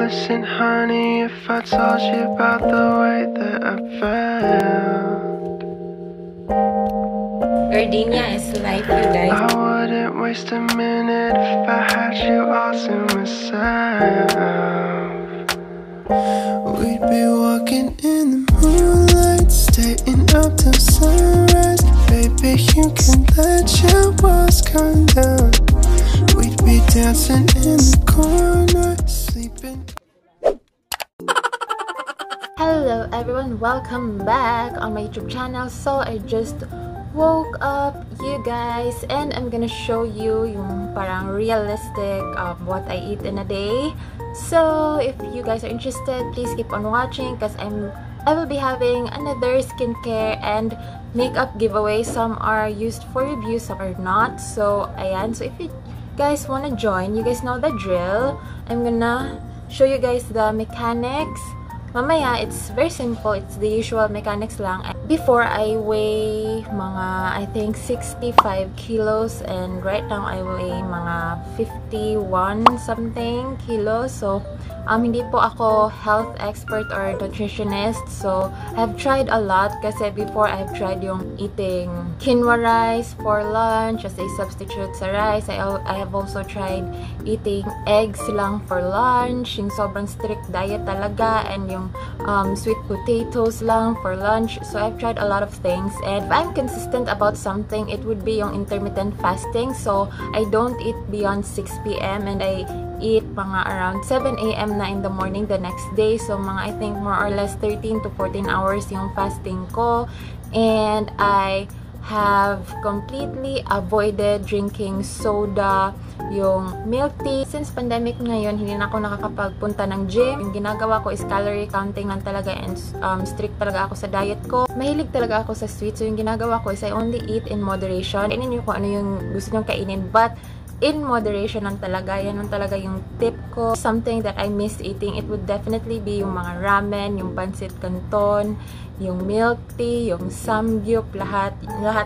listen, honey, if I told you about the way that I felt? Gardenia is life, you guys. I wouldn't waste a minute if I had you all to myself. We'd be walking in the moonlight, staying up till sunrise. Baby, you can let your walls come down. We'd be dancing in the corner, sleeping. Hello everyone, welcome back on my YouTube channel. So I just woke up, you guys, and I'm gonna show you yung parang realistic what I eat in a day. So if you guys are interested, please keep on watching because I will be having another skincare and makeup giveaway. Some are used for reviews, some are not. So ayan, so if you guys wanna join, you guys know the drill. I'm gonna show you guys the mechanics. Mamaya, it's very simple. It's the usual mechanics lang. Before, I weigh mga, I think, 65 kilos. And right now, I weigh mga 51 something kilos. So, hindi po ako health expert or nutritionist. So, I've tried a lot. Kasi before, I've tried yung eating quinoa rice for lunch as a substitute sa rice. I have also tried eating eggs lang for lunch. Yung sobrang strict diet talaga. And yung sweet potatoes lang for lunch. So I've tried a lot of things, and if I'm consistent about something, it would be yung intermittent fasting. So I don't eat beyond 6 p.m. and I eat mga around 7 a.m. na in the morning the next day. So mga, I think, more or less 13 to 14 hours yung fasting ko. And I have completely avoided drinking soda, yung milk tea. Since pandemic ngayon, hindi na ako nakakapagpunta ng gym. Yung ginagawa ko is calorie counting lang talaga, and strict talaga ako sa diet ko. Mahilig talaga ako sa sweet, so yung ginagawa ko is I only eat in moderation. Kainin nyo kung ano yung gusto nyong kainin, but in moderation lang talaga. Yan lang talaga yung tip ko. Something that I miss eating, it would definitely be yung mga ramen, yung pancit canton, yung milk tea, yung samgyup, lahat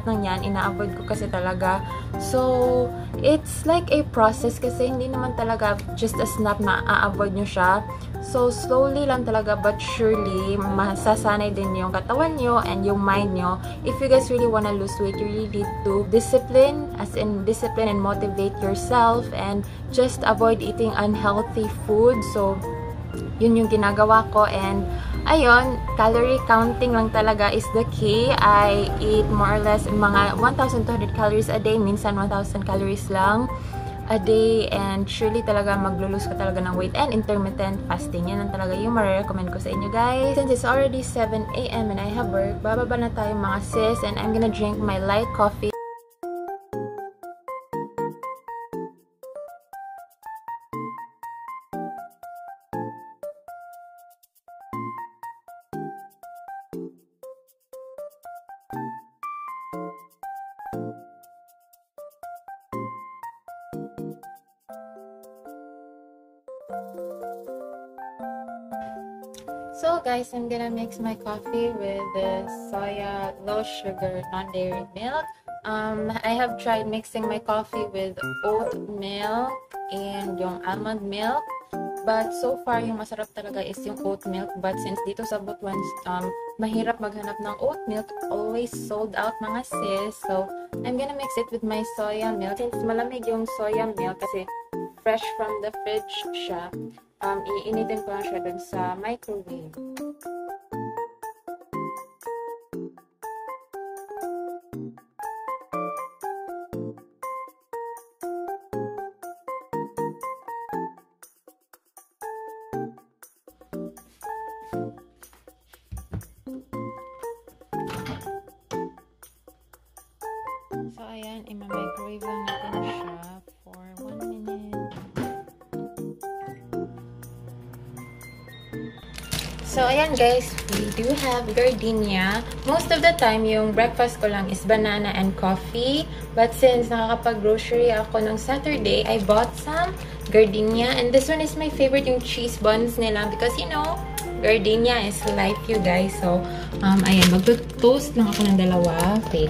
ng yan, ina-avoid ko kasi talaga. So, it's like a process kasi hindi naman talaga just a snap na a-avoid nyo siya. So, slowly lang talaga but surely, masasanay din yung katawan nyo and yung mind nyo. If you guys really wanna lose weight, you really need to discipline, as in discipline and motivate yourself and just avoid eating unhealthy food. So, yun yung ginagawa ko, and ayun, calorie counting lang talaga is the key. I eat more or less mga 1,200 calories a day, minsan 1,000 calories lang a day, and surely talaga maglulose ka talaga ng weight. And intermittent fasting, yan ang talaga yung marirecommend ko sa inyo, guys. Since it's already 7 a.m. and I have work, bababa na tayo mga sis, and I'm gonna drink my light coffee. So guys, I'm gonna mix my coffee with the soya low sugar non-dairy milk. I have tried mixing my coffee with oat milk and yung almond milk, but so far yung masarap talaga is yung oat milk. But since dito sa Butuan, mahirap maghanap ng oat milk, always sold out mga sis. So I'm gonna mix it with my soya milk. Since malamig yung soya milk kasi fresh from the fridge siya, iinitin ko lang siya dun sa microwave. So, ayan, ima-microwave lang natin siya for 1 minute. So, ayan guys, we do have gardenia. Most of the time, yung breakfast ko lang is banana and coffee. But since nakakapag-grocery ako nung Saturday, I bought some gardenia. And this one is my favorite, yung cheese buns nila. Because, you know, gardenia is life, you guys. So, ayan, mag-toast lang ako ng dalawa. Wait.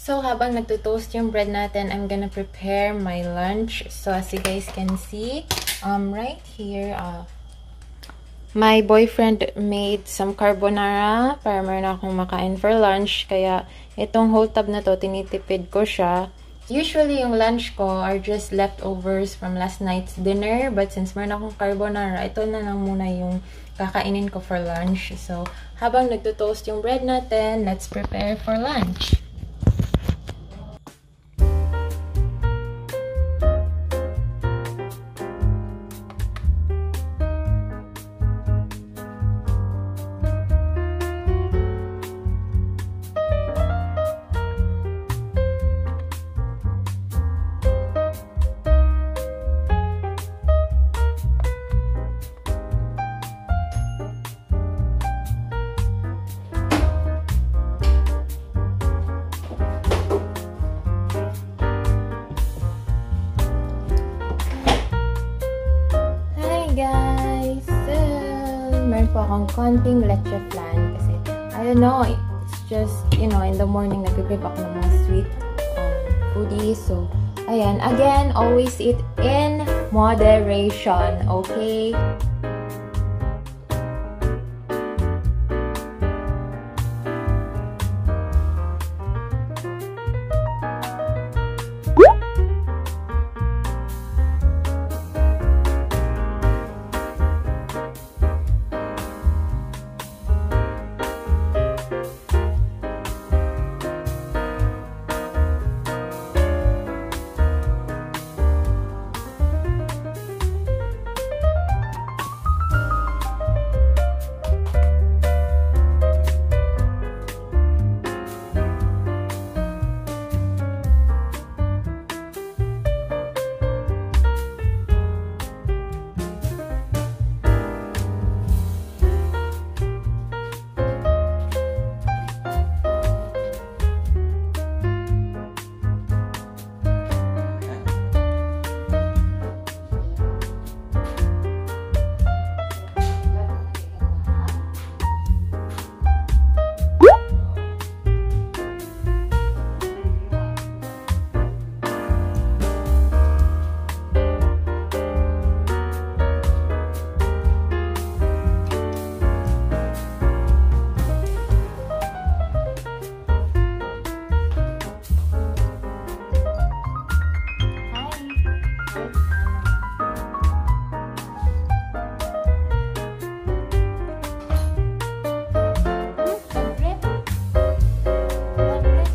So, habang nagto-toast yung bread natin, I'm gonna prepare my lunch. So, as you guys can see, right here, my boyfriend made some carbonara para meron akong makain for lunch. Kaya, itong whole tub na to, tinitipid ko siya. Usually, yung lunch ko are just leftovers from last night's dinner. But since meron akong carbonara, ito na lang muna yung kakainin ko for lunch. So, habang nagto-toast yung bread natin, let's prepare for lunch. Guys, meron po akong konting leche flan kasi, I don't know, it's just, you know, in the morning nag-grab ako ng mga sweet foodies. So, ayan, again, always eat in moderation, okay?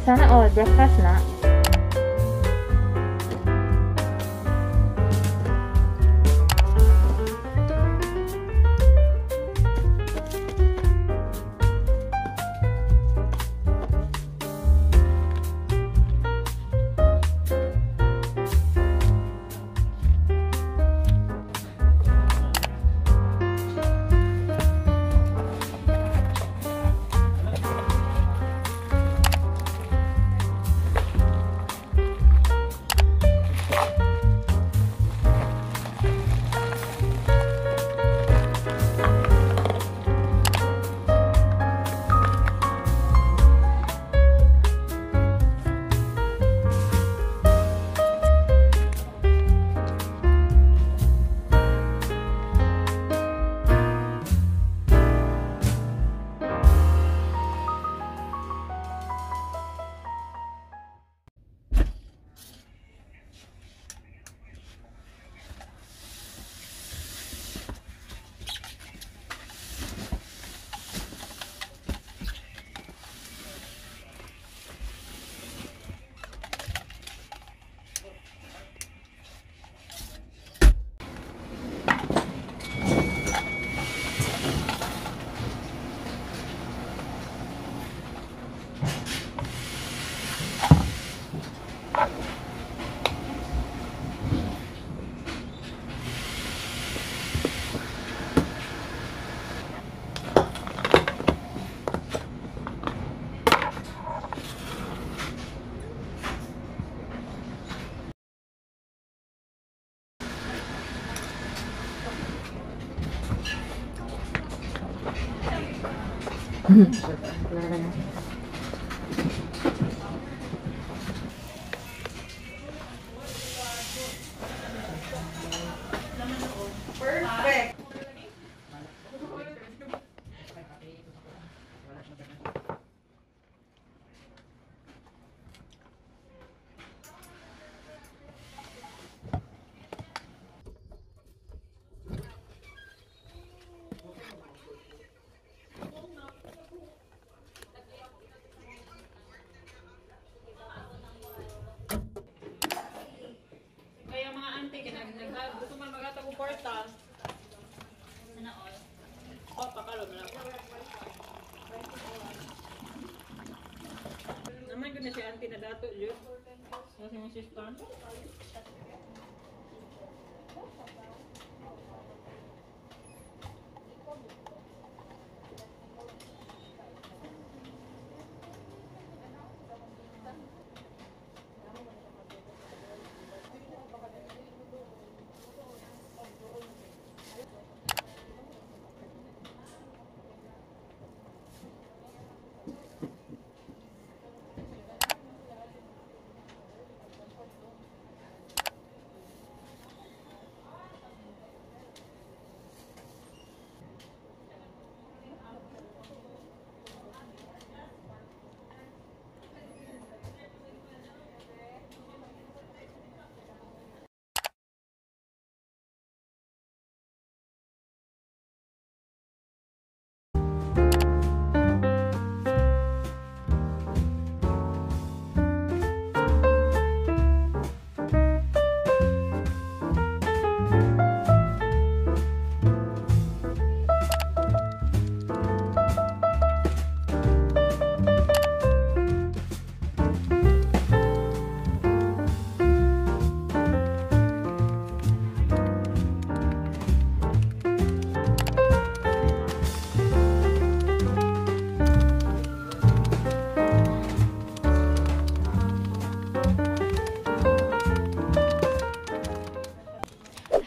Sana all breakfast na.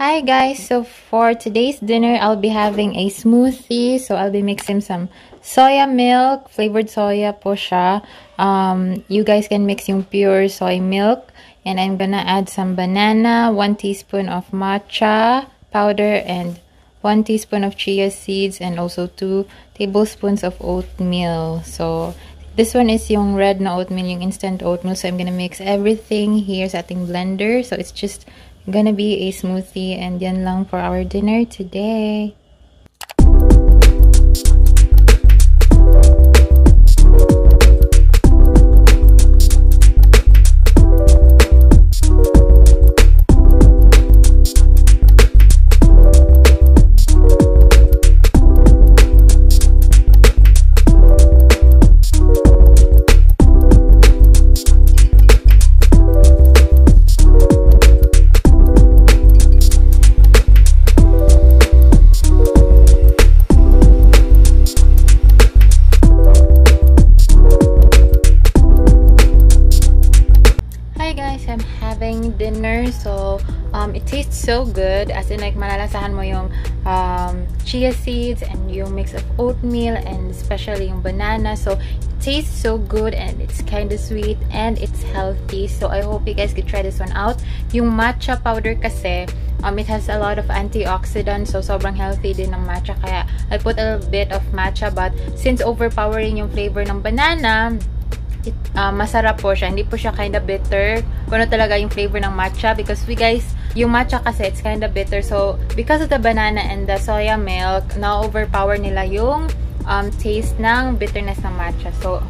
Hi guys, so for today's dinner, I'll be having a smoothie. So I'll be mixing some soya milk, flavored soya po siya. You guys can mix yung pure soy milk. And I'm gonna add some banana, 1 teaspoon of matcha powder, and 1 teaspoon of chia seeds, and also 2 tablespoons of oatmeal. So this one is yung red na oatmeal, yung instant oatmeal. So I'm gonna mix everything here sa ating blender. So it's just gonna be a smoothie, and yan lang for our dinner today. Dinner, so it tastes so good, as in like malalasahan mo yung chia seeds and yung mix of oatmeal and especially yung banana. So it tastes so good and it's kind of sweet and it's healthy. So I hope you guys could try this one out. Yung matcha powder kasi it has a lot of antioxidants, so sobrang healthy din ng matcha, kaya I put a little bit of matcha. But since overpowering yung flavor ng banana, masarap po siya. Hindi po siya kind of bitter. Kung ano talaga yung flavor ng matcha. Because yung matcha kasi, it's kind of bitter. So, because of the banana and the soya milk, na-overpower nila yung taste ng bitterness ng matcha. So,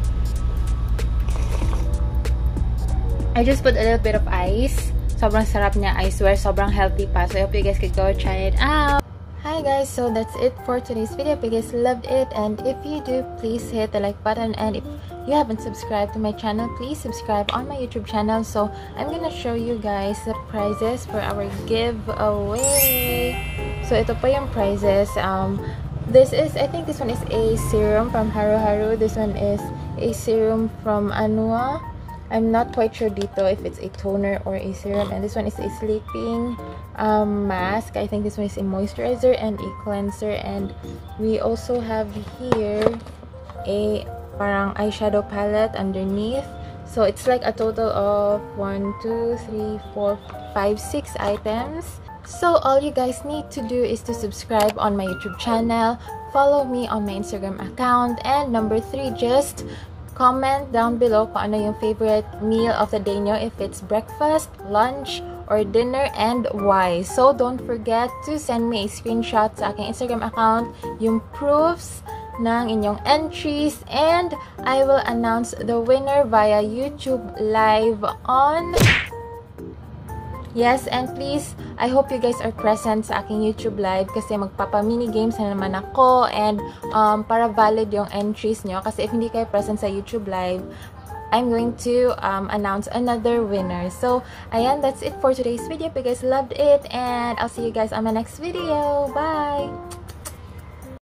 I just put a little bit of ice. Sobrang sarap niya. I swear, sobrang healthy pa. So, I hope you guys could go try it out. Hi guys, so that's it for today's video. If you guys loved it, and if you do, please hit the like button, and if you haven't subscribed to my channel, please subscribe on my YouTube channel. So I'm gonna show you guys the prizes for our giveaway. So ito pa yung prizes. This is, I think this one is a serum from Haru Haru. This one is a serum from Anua. I'm not quite sure dito if it's a toner or a serum. And this one is a sleeping mask. I think this one is a moisturizer and a cleanser. And we also have here a parang eyeshadow palette underneath. So it's like a total of 1, 2, 3, 4, 5, 6 items. So all you guys need to do is to subscribe on my YouTube channel, follow me on my Instagram account, and number 3, just comment down below kung ano yung favorite meal of the day nyo, if it's breakfast, lunch, or dinner, and why. So don't forget to send me a screenshot sa aking Instagram account, yung proofs ng inyong entries, and I will announce the winner via YouTube live on... Yes, and please, I hope you guys are present sa aking YouTube live kasi magpapa-mini games na naman ako, and para valid yung entries nyo. Kasi if hindi kayo present sa YouTube live, I'm going to announce another winner. So ayan, that's it for today's video. If you guys loved it, and I'll see you guys on my next video. Bye!